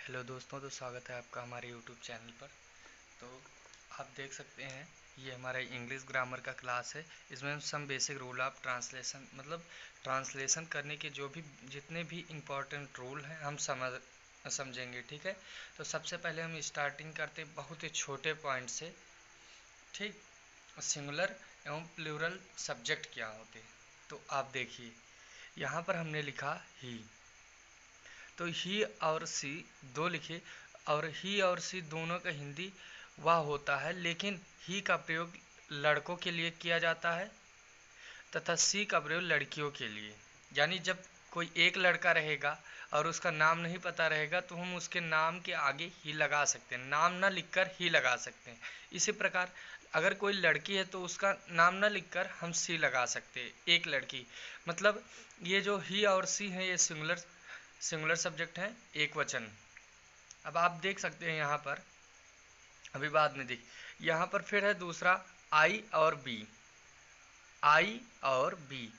Hello दोस्तों, तो स्वागत है आपका हमारे यूट्यूब चैनल पर। तो आप देख सकते हैं ये हमारा इंग्लिश ग्रामर का क्लास है। इसमें हम some basic rule of translation मतलब ट्रांसलेशन करने के जो भी जितने भी इम्पोर्टेंट रूल हैं हम समझेंगे। ठीक है, तो सबसे पहले हम स्टार्टिंग करते हैं बहुत ही छोटे पॉइंट से। ठीक, सिंगुलर एवं प्लूरल सब्जेक्ट क्या होते हैं। तो आप देखिए यहाँ पर हमने लिखा ही, तो ही और सी दो लिखे, और ही और सी दोनों का हिंदी वह होता है, लेकिन ही का प्रयोग लड़कों के लिए किया जाता है तथा सी का प्रयोग लड़कियों के लिए। यानी जब कोई एक लड़का रहेगा और उसका नाम नहीं पता रहेगा तो हम उसके नाम के आगे ही लगा सकते हैं, नाम ना लिखकर ही लगा सकते हैं। इसी प्रकार अगर कोई लड़की है तो उसका नाम ना लिखकर हम सी लगा सकते हैं, एक लड़की। मतलब ये जो ही और सी है ये सिंगुलर सब्जेक्ट है, एक वचन। अब आप देख सकते हैं यहाँ पर, अभी बाद में देख, यहाँ पर फिर है दूसरा आई और बी। आई और बी,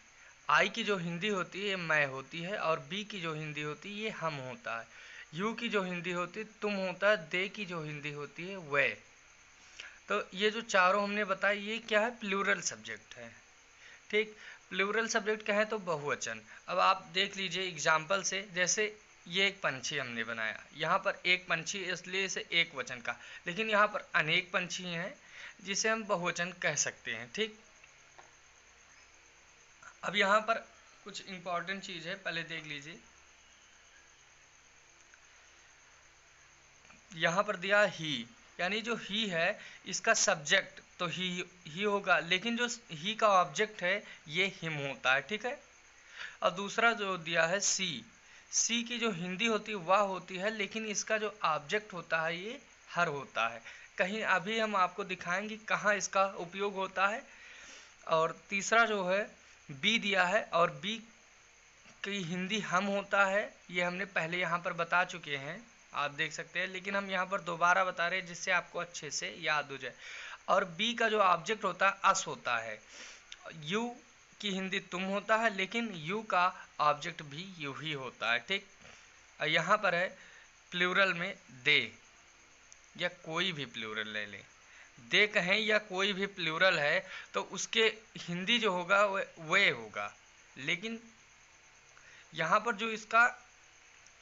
आई की जो हिंदी होती है ये मैं होती है, और बी की जो हिंदी होती है ये हम होता है। यू की जो हिंदी होती है तुम होता है, दे की जो हिंदी होती है वे। तो ये जो चारों हमने बताया ये क्या है, प्लूरल सब्जेक्ट है। ठीक, प्लूरल सब्जेक्ट क्या है तो बहुवचन। अब आप देख लीजिए एग्जाम्पल से, जैसे ये एक पंछी हमने बनाया, यहाँ पर एक पंछी इसलिए इसे एक वचन का, लेकिन यहाँ पर अनेक पंछी हैं जिसे हम बहुवचन कह सकते हैं। ठीक, अब यहाँ पर कुछ इंपॉर्टेंट चीज है, पहले देख लीजिए। यहाँ पर दिया ही, यानी जो ही है इसका सब्जेक्ट तो ही होगा, लेकिन जो ही का ऑब्जेक्ट है ये हिम होता है। ठीक है, और दूसरा जो दिया है सी, सी की जो हिंदी होती है वह होती है, लेकिन इसका जो ऑब्जेक्ट होता है ये हर होता है। कहीं अभी हम आपको दिखाएंगे कहाँ इसका उपयोग होता है। और तीसरा जो है बी दिया है, और बी की हिंदी हम होता है, ये हमने पहले यहाँ पर बता चुके हैं, आप देख सकते हैं, लेकिन हम यहाँ पर दोबारा बता रहे हैं जिससे आपको अच्छे से याद हो जाए। और बी का जो ऑब्जेक्ट होता है अस होता है। यू की हिंदी तुम होता है, लेकिन यू का ऑब्जेक्ट भी यू ही होता है। ठीक, यहाँ पर है प्लूरल में दे, या कोई भी प्लूरल ले लें, दे कहें या कोई भी प्लूरल है तो उसके हिंदी जो होगा वे होगा, लेकिन यहाँ पर जो इसका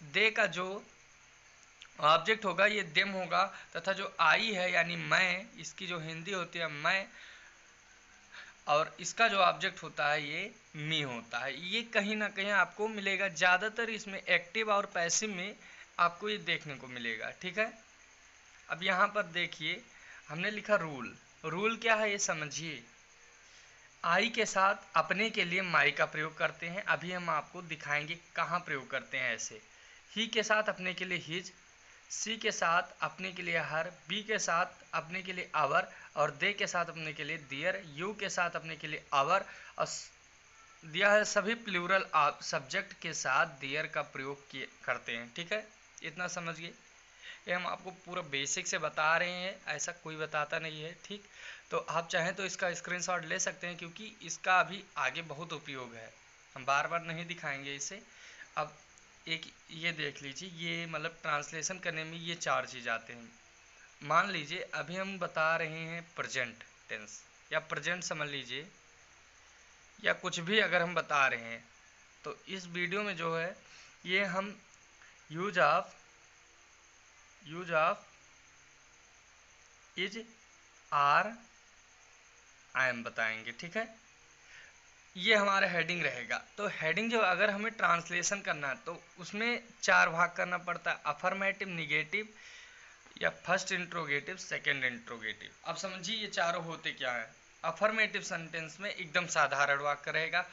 दे का जो ऑब्जेक्ट होगा ये देम होगा, तथा जो आई है यानी मैं, इसकी जो हिंदी होती है मैं, और इसका जो ऑब्जेक्ट होता है ये मी होता है। ये कहीं ना कहीं आपको मिलेगा, ज़्यादातर इसमें एक्टिव और पैसिव में आपको ये देखने को मिलेगा। ठीक है, अब यहाँ पर देखिए हमने लिखा रूल। रूल क्या है ये समझिए। आई के साथ अपने के लिए माई का प्रयोग करते हैं, अभी हम आपको दिखाएंगे कहाँ प्रयोग करते हैं ऐसे। ही के साथ अपने के लिए हिज, सी के साथ अपने के लिए हर, बी के साथ अपने के लिए आवर, और दे के साथ अपने के लिए दियर, यू के साथ अपने के लिए आवर, और दिया है सभी प्लूरल सब्जेक्ट के साथ दियर का प्रयोग करते हैं। ठीक है, इतना समझिए। ये हम आपको पूरा बेसिक से बता रहे हैं, ऐसा कोई बताता नहीं है। ठीक, तो आप चाहें तो इसका स्क्रीनशॉट ले सकते हैं, क्योंकि इसका अभी आगे बहुत उपयोग है, हम बार बार नहीं दिखाएंगे इसे। अब एक ये देख लीजिए, ये मतलब ट्रांसलेशन करने में ये चार चीज़ आते हैं। मान लीजिए अभी हम बता रहे हैं प्रेजेंट टेंस, या प्रेजेंट समझ लीजिए, या कुछ भी अगर हम बता रहे हैं तो इस वीडियो में जो है ये हम use of is, are, I am बताएंगे। ठीक है, ये हमारा हेडिंग रहेगा। तो हेडिंग जो अगर हमें ट्रांसलेशन करना है तो उसमें चार भाग करना पड़ता है, अफर्मेटिव, निगेटिव, या फर्स्ट इंट्रोगेटिव, सेकंड इंट्रोगेटिव। अब समझिए ये चारों होते क्या है। अफर्मेटिव सेंटेंस में एकदम साधारण वाक्य रहेगा,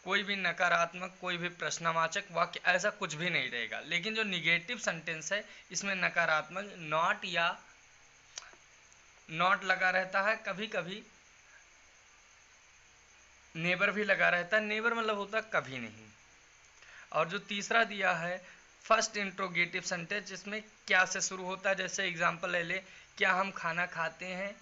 कोई भी नकारात्मक, कोई भी प्रश्नवाचक वाक्य ऐसा कुछ भी नहीं रहेगा। लेकिन जो निगेटिव सेंटेंस है इसमें नकारात्मक नॉट या नॉट लगा रहता है, कभी कभी नेबर भी लगा रहता है। नेबर मतलब होता है कभी नहीं। और जो तीसरा दिया है फर्स्ट इंट्रोगेटिव सेंटेंस, जिसमें क्या से शुरू होता है, जैसे एग्जांपल ले ले, क्या हम खाना खाते हैं,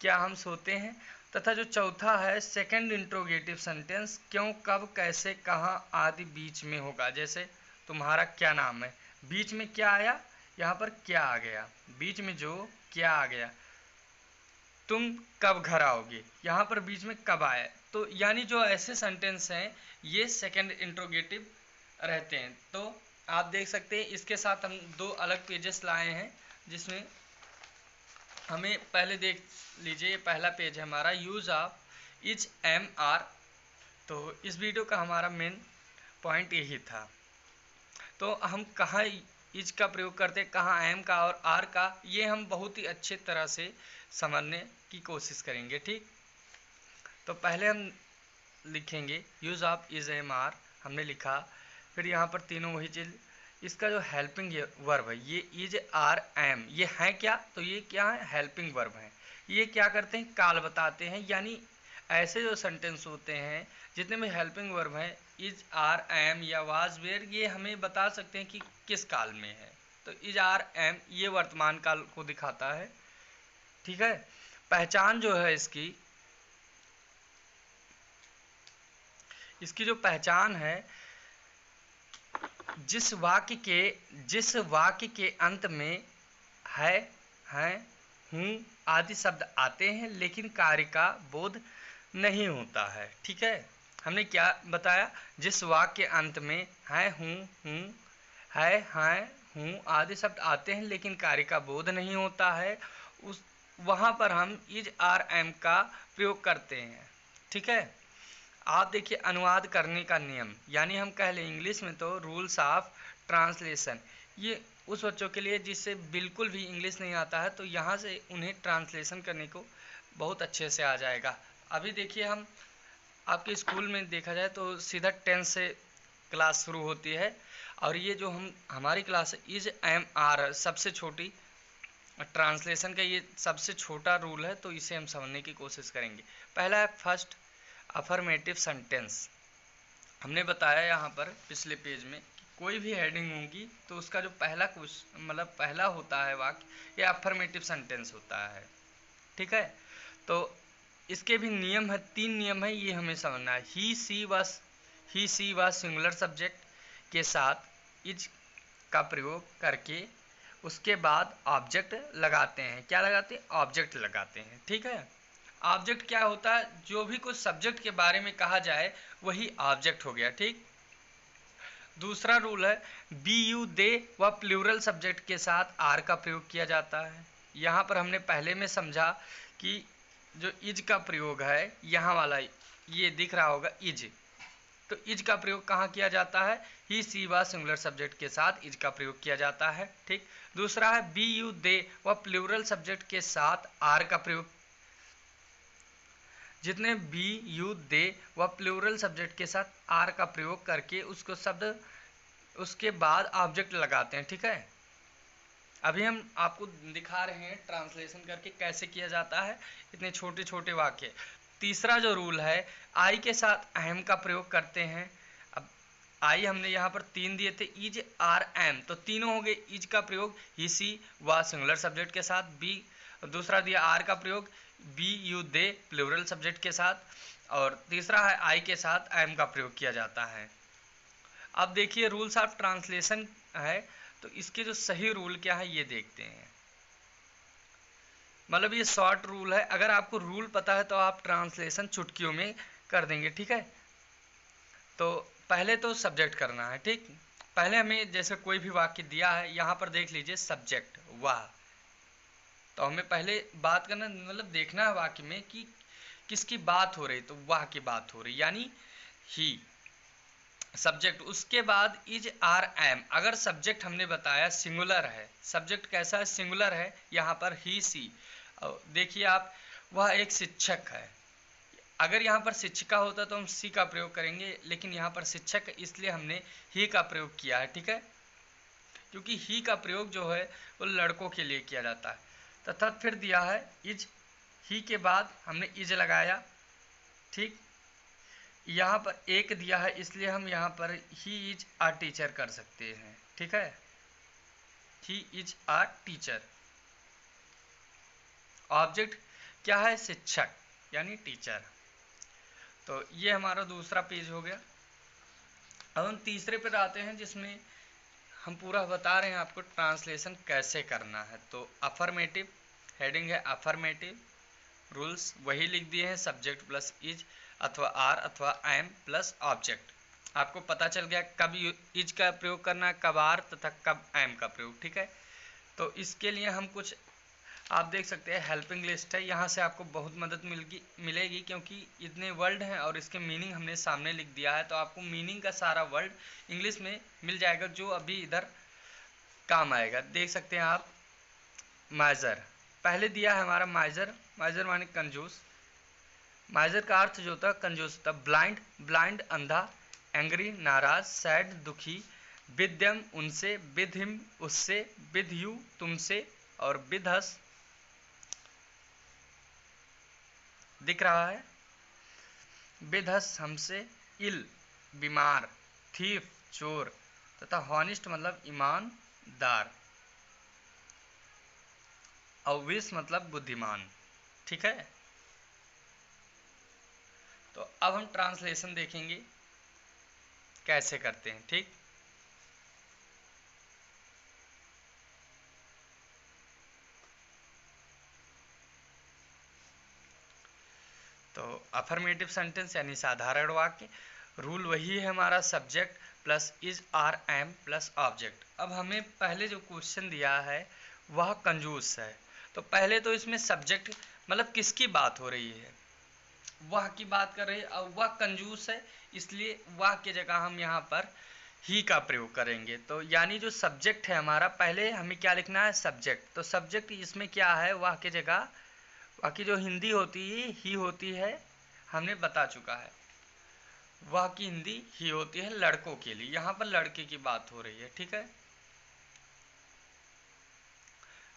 क्या हम सोते हैं। तथा जो चौथा है सेकंड इंट्रोगेटिव सेंटेंस, क्यों, कब, कैसे, कहाँ आदि बीच में होगा। जैसे तुम्हारा क्या नाम है, बीच में क्या आया, यहाँ पर क्या आ गया, बीच में जो क्या आ गया, तुम कब घर आओगे, यहाँ पर बीच में कब आया। तो यानी जो ऐसे सेंटेंस हैं ये सेकंड इंट्रोगेटिव रहते हैं। तो आप देख सकते हैं इसके साथ हम दो अलग पेजेस लाए हैं, जिसमें हमें पहले देख लीजिए, पहला पेज है हमारा use of is am are. तो इस वीडियो का हमारा मेन पॉइंट यही था। तो हम कहाँ इज का प्रयोग करते हैं, कहाँ एम का और आर का, ये हम बहुत ही अच्छे तरह से समझने की कोशिश करेंगे। ठीक, तो पहले हम लिखेंगे use of is am are, हमने लिखा। फिर यहाँ पर तीनों वही चीज, इसका जो हेल्पिंग वर्ब है ये इज आर एम, ये है क्या, तो ये क्या है, हेल्पिंग वर्ब है। ये क्या करते हैं, काल बताते हैं। यानी ऐसे जो सेंटेंस होते हैं जितने में हेल्पिंग वर्ब है, इज आर एम या वाज वेयर, ये हमें बता सकते हैं कि किस काल में है। तो इज आर एम ये वर्तमान काल को दिखाता है। ठीक है, पहचान जो है इसकी जो पहचान है, जिस वाक्य के अंत में है, हैं, हूँ आदि शब्द आते हैं लेकिन कार्य का बोध नहीं होता है। ठीक है, हमने क्या बताया, जिस वाक्य के अंत में है, हूँ, है, हैं, हूँ आदि शब्द आते हैं लेकिन कार्य का बोध नहीं होता है, उस वहाँ पर हम इज आर एम का प्रयोग करते हैं। ठीक है, आप देखिए अनुवाद करने का नियम, यानी हम कह लें इंग्लिश में तो रूल्स ऑफ ट्रांसलेशन, ये उस बच्चों के लिए जिससे बिल्कुल भी इंग्लिश नहीं आता है, तो यहाँ से उन्हें ट्रांसलेशन करने को बहुत अच्छे से आ जाएगा। अभी देखिए हम आपके स्कूल में देखा जाए तो सीधा 10 से क्लास शुरू होती है, और ये जो हमारी क्लास है इज एम आर सबसे छोटी ट्रांसलेशन का ये सबसे छोटा रूल है, तो इसे हम समझने की कोशिश करेंगे। पहला है फर्स्ट अफर्मेटिव सेंटेंस। हमने बताया यहाँ पर पिछले पेज में कि कोई भी हेडिंग होगी तो उसका जो पहला मतलब पहला होता है वाक्य, ये अफर्मेटिव सेंटेंस होता है। ठीक है, तो इसके भी नियम है, 3 नियम है, ये हमें समझना है। ही सी वाज सिंगुलर सब्जेक्ट के साथ इज का प्रयोग करके उसके बाद ऑब्जेक्ट लगाते हैं। क्या लगाते हैं, ऑब्जेक्ट लगाते हैं। ठीक है, ऑब्जेक्ट क्या होता है, जो भी कुछ सब्जेक्ट के बारे में कहा जाए वही ऑब्जेक्ट हो गया। ठीक, दूसरा रूल है बी यू दे व प्लूरल सब्जेक्ट के साथ आर का प्रयोग किया जाता है। यहाँ पर हमने पहले में समझा कि जो इज का प्रयोग है, यहाँ वाला ये दिख रहा होगा इज, तो इज का प्रयोग कहाँ किया जाता है, ही सी व सिंगुलर सब्जेक्ट के साथ इज का प्रयोग किया जाता है। ठीक, दूसरा है बी यू दे व प्लूरल सब्जेक्ट के साथ आर का प्रयोग, जितने बी यू दे व प्लूरल सब्जेक्ट के साथ आर का प्रयोग करके उसको शब्द उसके बाद ऑब्जेक्ट लगाते हैं। ठीक है, अभी हम आपको दिखा रहे हैं ट्रांसलेशन करके कैसे किया जाता है इतने छोटे छोटे वाक्य। तीसरा जो रूल है, आई के साथ अहम का प्रयोग करते हैं। अब आई हमने यहाँ पर 3 दिए थे, इज आर एम, तो तीनों हो गए। इज का प्रयोग ही सी व सिंगुलर सब्जेक्ट के साथ, बी दूसरा दिया आर का प्रयोग we you they plural subject के साथ, और तीसरा है आई के साथ एम का प्रयोग किया जाता है। अब देखिए रूल्स ऑफ ट्रांसलेशन है, तो इसके जो सही रूल क्या है ये देखते हैं। मतलब ये शॉर्ट रूल है, अगर आपको रूल पता है तो आप ट्रांसलेशन चुटकियों में कर देंगे। ठीक है, तो पहले तो सब्जेक्ट करना है। ठीक, पहले हमें जैसे कोई भी वाक्य दिया है, यहाँ पर देख लीजिए सब्जेक्ट वाह, तो हमें पहले बात करना मतलब देखना है वाक्य में कि किसकी बात हो रही, तो वाह की बात हो रही, यानी ही सब्जेक्ट। उसके बाद इज आर एम, अगर सब्जेक्ट हमने बताया सिंगुलर है, सब्जेक्ट कैसा है, सिंगुलर है, यहाँ पर ही सी, देखिए आप वह एक शिक्षक है। अगर यहाँ पर शिक्षिका होता तो हम सी का प्रयोग करेंगे, लेकिन यहाँ पर शिक्षक इसलिए हमने ही का प्रयोग किया है। ठीक है, क्योंकि ही का प्रयोग जो है वो लड़कों के लिए किया जाता है। तथा फिर दिया है इज, ही के बाद हमने इज लगाया। ठीक, यहाँ पर एक दिया है इसलिए हम यहाँ पर ही इज आ टीचर कर सकते हैं। ठीक है, he is a teacher. Object क्या है, शिक्षक यानी टीचर। तो ये हमारा दूसरा पेज हो गया। अब हम तीसरे पर आते हैं, जिसमें हम पूरा बता रहे हैं आपको ट्रांसलेशन कैसे करना है। तो अफर्मेटिव, हेडिंग है अफर्मेटिव, रूल्स वही लिख दिए हैं, सब्जेक्ट प्लस इज अथवा आर अथवा एम प्लस ऑब्जेक्ट। आपको पता चल गया कब इज का प्रयोग करना है, कब आर तथा कब एम का प्रयोग, ठीक है। तो इसके लिए हम कुछ, आप देख सकते हैं हेल्पिंग लिस्ट है, यहाँ से आपको बहुत मदद मिलेगी क्योंकि इतने वर्ड हैं और इसके मीनिंग हमने सामने लिख दिया है। तो आपको मीनिंग का सारा वर्ड इंग्लिश में मिल जाएगा जो अभी इधर काम आएगा। देख सकते हैं आप, माइजर पहले दिया है हमारा, माइजर, माइजर माने कंजूस। माइजर का अर्थ जो होता है कंजूस होता है। ब्लाइंड, ब्लाइंड अंधा। एंग्री नाराज। सैड दुखी। विद देम उनसे। विद हिम उससे। विद यू तुमसे। और विद हस दिख रहा है, विद हस हमसे। इल बीमार। थीफ चोर तथा हॉनेस्ट मतलब ईमानदार। और विस मतलब बुद्धिमान, ठीक है। तो अब हम ट्रांसलेशन देखेंगे कैसे करते हैं, ठीक। तो अफर्मेटिव सेंटेंस यानी साधारण वाक्य, रूल वही है हमारा, subject plus is are am plus object. अब हमें पहले जो क्वेश्चन दिया है वह कंजूस है। तो पहले तो इसमें सब्जेक्ट मतलब किसकी बात हो रही है, वह की बात कर रही है। अब वह कंजूस है इसलिए वह की जगह हम यहाँ पर ही का प्रयोग करेंगे। तो यानी जो सब्जेक्ट है हमारा, पहले हमें क्या लिखना है, सब्जेक्ट। तो सब्जेक्ट इसमें क्या है, वह की जगह वह की जो हिंदी होती है ही होती है, हमने बता चुका है। वह की हिंदी ही होती है लड़कों के लिए, यहाँ पर लड़के की बात हो रही है, ठीक है।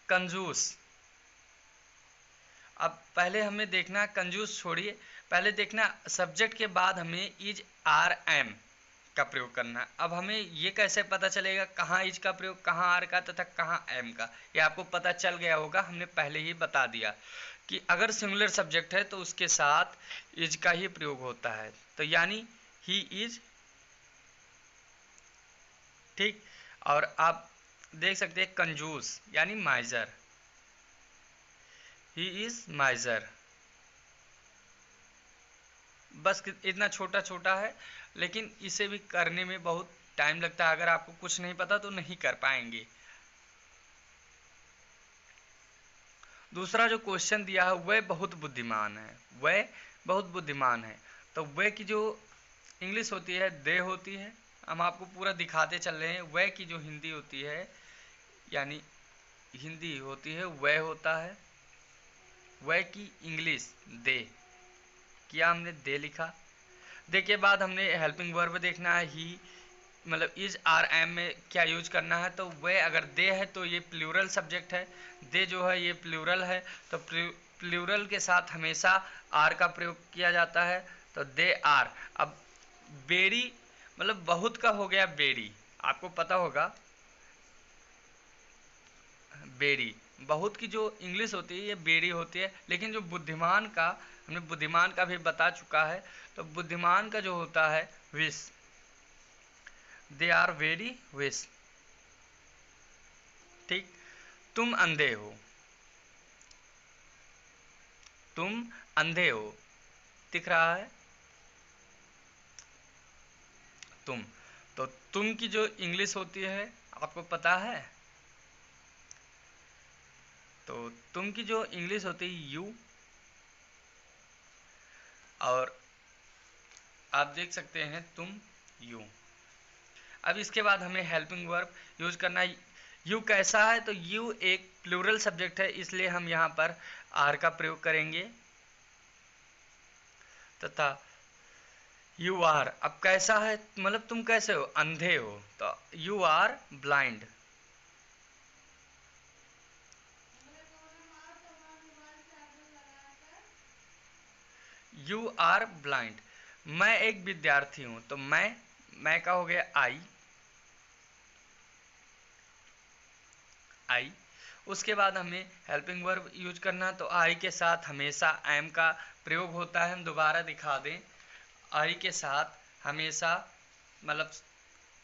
कंजूस, अब पहले हमें देखना, कंजूस छोड़िए, पहले देखना सब्जेक्ट के बाद हमें इज आर एम का प्रयोग करना है। अब हमें ये कैसे पता चलेगा कहाँ इज का प्रयोग, कहाँ आर का तथा कहाँ एम का, ये आपको पता चल गया होगा, हमने पहले ही बता दिया कि अगर सिंगुलर सब्जेक्ट है तो उसके साथ इज का ही प्रयोग होता है। तो यानी ही इज, ठीक। और आप देख सकते हैं कंजूस यानी माइजर, ही इज माइजर। बस इतना छोटा छोटा है, लेकिन इसे भी करने में बहुत टाइम लगता है। अगर आपको कुछ नहीं पता तो नहीं कर पाएंगे। दूसरा जो क्वेश्चन दिया है, वह बहुत बुद्धिमान है, वह बहुत बुद्धिमान है। तो वह की जो इंग्लिश होती है दे होती है, हम आपको पूरा दिखाते चल रहे हैं। वह की जो हिंदी होती है यानी हिंदी होती है वह होता है, वह की इंग्लिश दे, किया हमने दे लिखा। दे के बाद हमने हेल्पिंग वर्ब देखना है, ही मतलब इज आर एम में क्या यूज करना है। तो वह अगर दे है तो ये प्लूरल सब्जेक्ट है, दे जो है ये प्लूरल है, तो प्लूरल के साथ हमेशा आर का प्रयोग किया जाता है। तो दे आर। अब बेरी मतलब बहुत का हो गया बेरी, आपको पता होगा बेरी, बहुत की जो इंग्लिश होती है ये बेरी होती है। लेकिन जो बुद्धिमान का, हमने बुद्धिमान का भी बता चुका है। तो बुद्धिमान का जो होता है wish, they are very wish, ठीक। तुम अंधे हो, तुम अंधे हो, दिख रहा है तुम। तो तुम की जो इंग्लिश होती है आपको पता है, तो तुम की जो इंग्लिश होती है यू। और आप देख सकते हैं तुम यू। अब इसके बाद हमें हेल्पिंग वर्ब यूज करना है। यू कैसा है, तो यू एक प्लूरल सब्जेक्ट है, इसलिए हम यहाँ पर आर का प्रयोग करेंगे। तथा यू आर, अब कैसा है मतलब तुम कैसे हो, अंधे हो, तो you are blind. You are blind. मैं एक विद्यार्थी हूं, तो मैं का हो गया आई, आई। उसके बाद हमें हेल्पिंग वर्ब यूज करना, तो आई के साथ हमेशा एम का प्रयोग होता है। हम दोबारा दिखा दें, आई के साथ हमेशा मतलब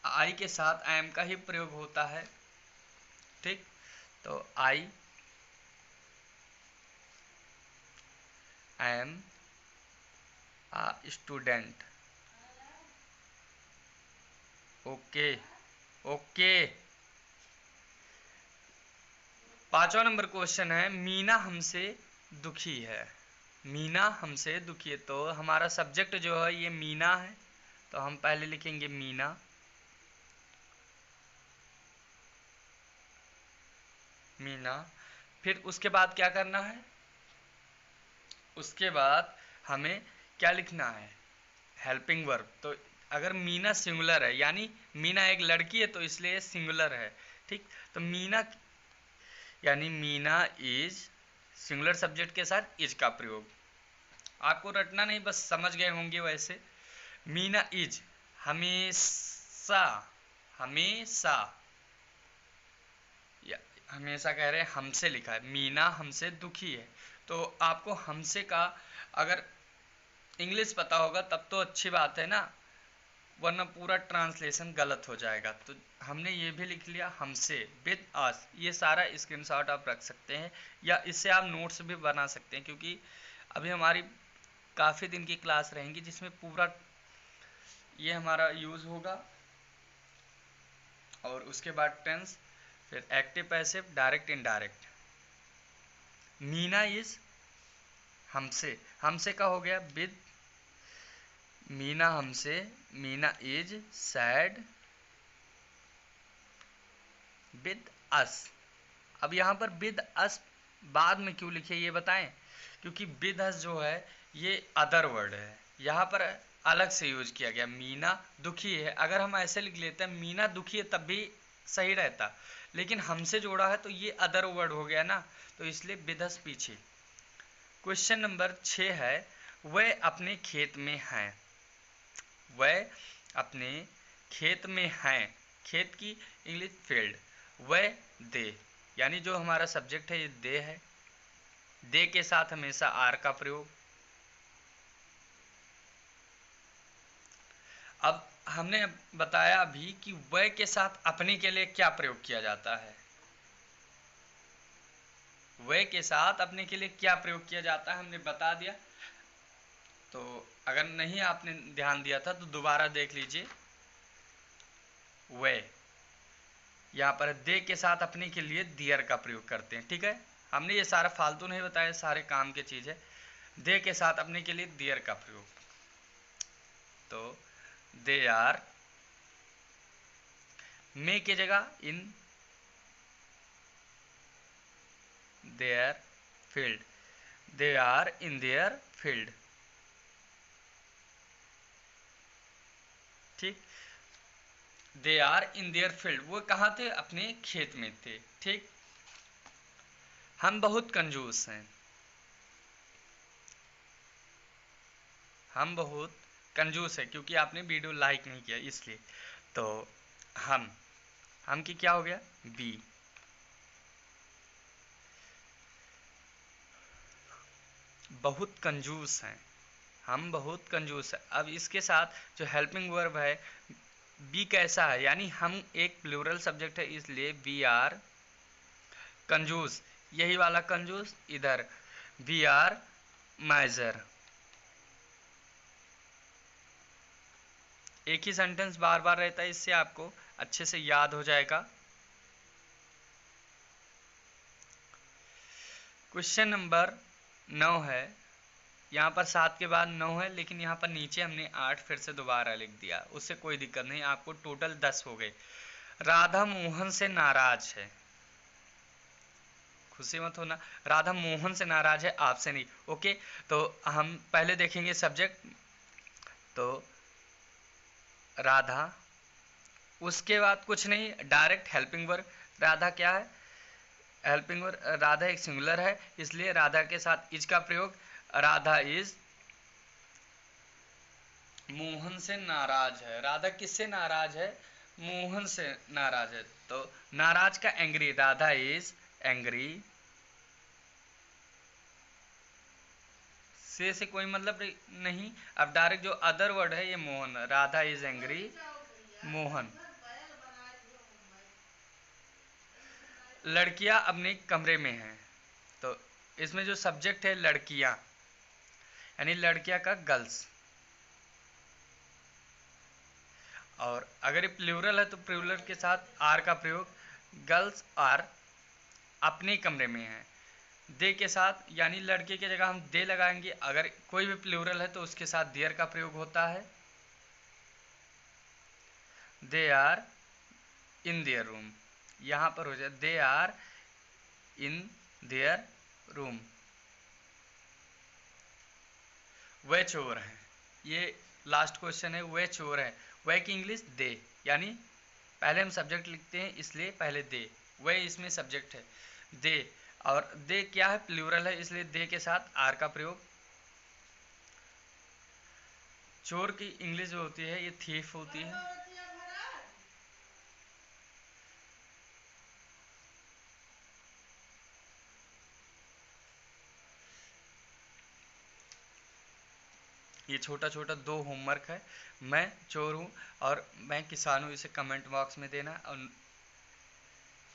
आई के साथ एम का ही प्रयोग होता है, ठीक। तो I am a student. Okay okay. 5वां नंबर क्वेश्चन है, मीना हमसे दुखी है। मीना हमसे दुखी है, तो हमारा सब्जेक्ट जो है ये मीना है, तो हम पहले लिखेंगे मीना। मीना, फिर उसके बाद क्या करना है, उसके बाद हमें क्या लिखना है, हेल्पिंग वर्ब। तो अगर मीना सिंगुलर है, यानी मीना एक लड़की है, तो इसलिए सिंगुलर है, ठीक। तो मीना यानी मीना इज, सिंगुलर सब्जेक्ट के साथ इज का प्रयोग। आपको रटना नहीं, बस समझ गए होंगे वैसे। मीना इज हमेशा, हमेशा, या हमेशा कह रहे हैं, हमसे लिखा है, मीना हमसे दुखी है। तो आपको हमसे का अगर इंग्लिश पता होगा तब तो अच्छी बात है ना, वरना पूरा ट्रांसलेशन गलत हो जाएगा। तो हमने ये भी लिख लिया हमसे, विद अस। ये सारा स्क्रीनशॉट आप रख सकते हैं, या इससे आप नोट्स भी बना सकते हैं, क्योंकि अभी हमारी काफ़ी दिन की क्लास रहेंगी जिसमें पूरा ये हमारा यूज़ होगा। और उसके बाद टेंस, फिर active passive, direct indirect. Meena is हमसे, हमसे का हो गया विद, मीना हमसे, Meena is sad with us. अब यहाँ पर विद अस बाद में क्यों लिखे ये बताएं, क्योंकि विद अस जो है ये अदर वर्ड है, यहाँ पर अलग से यूज किया गया। मीना दुखी है, अगर हम ऐसे लिख लेते हैं मीना दुखी है तब भी सही रहता, लेकिन हमसे जोड़ा है तो ये अदर वर्ड हो गया ना, तो इसलिए विद अस पीछे। क्वेश्चन नंबर 6 है, वह अपने खेत में हैं। वह अपने खेत में हैं, खेत की इंग्लिश फील्ड। वह दे, यानी जो हमारा सब्जेक्ट है ये दे है। दे के साथ हमेशा आर का प्रयोग। अब हमने बताया अभी कि वह के साथ अपने के लिए क्या प्रयोग किया जाता है। वह के साथ अपने के लिए क्या प्रयोग किया जाता है हमने बता दिया। तो अगर नहीं आपने ध्यान दिया था तो दोबारा देख लीजिए। वह, यहाँ पर दे के साथ अपने के लिए दियर का प्रयोग करते हैं, ठीक है। हमने ये सारा फालतू नहीं बताया, सारे काम की चीज़ है। दे के साथ अपने के लिए दियर का प्रयोग, तो दे आर, मे की जगह in their field, they are in their field, ठीक। They are in their field, वो कहाँ थे, अपने खेत में थे, ठीक। हम बहुत कंजूस हैं, हम बहुत कंजूस है, क्योंकि आपने वीडियो लाइक नहीं किया इसलिए। तो हम की क्या हो गया, बी। बहुत कंजूस हैं, हम बहुत कंजूस है। अब इसके साथ जो हेल्पिंग वर्ब है बी कैसा है, यानी हम एक प्लूरल सब्जेक्ट है इसलिए वी आर कंजूस, यही वाला कंजूस इधर वी आर माइजर। एक ही सेंटेंस बार बार रहता है, इससे आपको अच्छे से याद हो जाएगा। क्वेश्चन नंबर 9 है, यहाँ पर 7 के बाद 9 है, लेकिन यहाँ पर नीचे हमने 8 फिर से दोबारा लिख दिया, उससे कोई दिक्कत नहीं, आपको टोटल 10 हो गए। राधा मोहन से नाराज है, खुशी मत होना, राधा मोहन से नाराज है, आपसे नहीं, ओके। तो हम पहले देखेंगे सब्जेक्ट, तो राधा, उसके बाद कुछ नहीं, डायरेक्ट हेल्पिंग वर्ब। राधा क्या है, हेल्पिंग वर्ब। राधा एक सिंगुलर है इसलिए राधा के साथ इज का प्रयोग। राधा इज मोहन से नाराज है, राधा किससे नाराज है, मोहन से नाराज है। तो नाराज का एंग्री, राधा इज एंग्री, से कोई मतलब नहीं। अब डायरेक्ट जो अदर वर्ड है ये मोहन, राधा इज एंग्री मोहन, लड़कियां अपने कमरे में हैं, तो इसमें जो सब्जेक्ट है लड़कियां, यानी लड़कियां का गर्ल्स। और अगर ये प्लूरल है तो प्लूरल के साथ आर का प्रयोग, गर्ल्स आर अपने कमरे में है। दे के साथ, यानी लड़के की जगह हम दे लगाएंगे, अगर कोई भी प्लूरल है तो उसके साथ देयर का प्रयोग होता है। They are in their room, यहां पर हो जाए they are in their room. वह चोर हैं, ये लास्ट क्वेश्चन है, वह चोर है। वह की इंग्लिश दे, यानी पहले हम सब्जेक्ट लिखते हैं इसलिए पहले दे, वह इसमें सब्जेक्ट है दे। और दे क्या है, प्लूरल है, इसलिए दे के साथ आर का प्रयोग। चोर की इंग्लिश जो होती है ये थीफ होती है। ये छोटा छोटा 2 होमवर्क है। मैं चोर हूँ और मैं किसान हूँ, इसे कमेंट बॉक्स में देना। और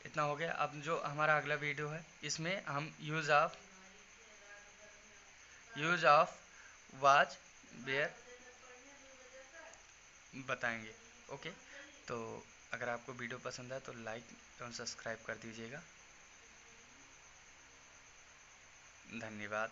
इतना हो गया। अब जो हमारा अगला वीडियो है इसमें हम यूज ऑफ वाज वेयर बताएंगे। ओके, तो अगर आपको वीडियो पसंद है तो लाइक और सब्सक्राइब कर दीजिएगा। धन्यवाद।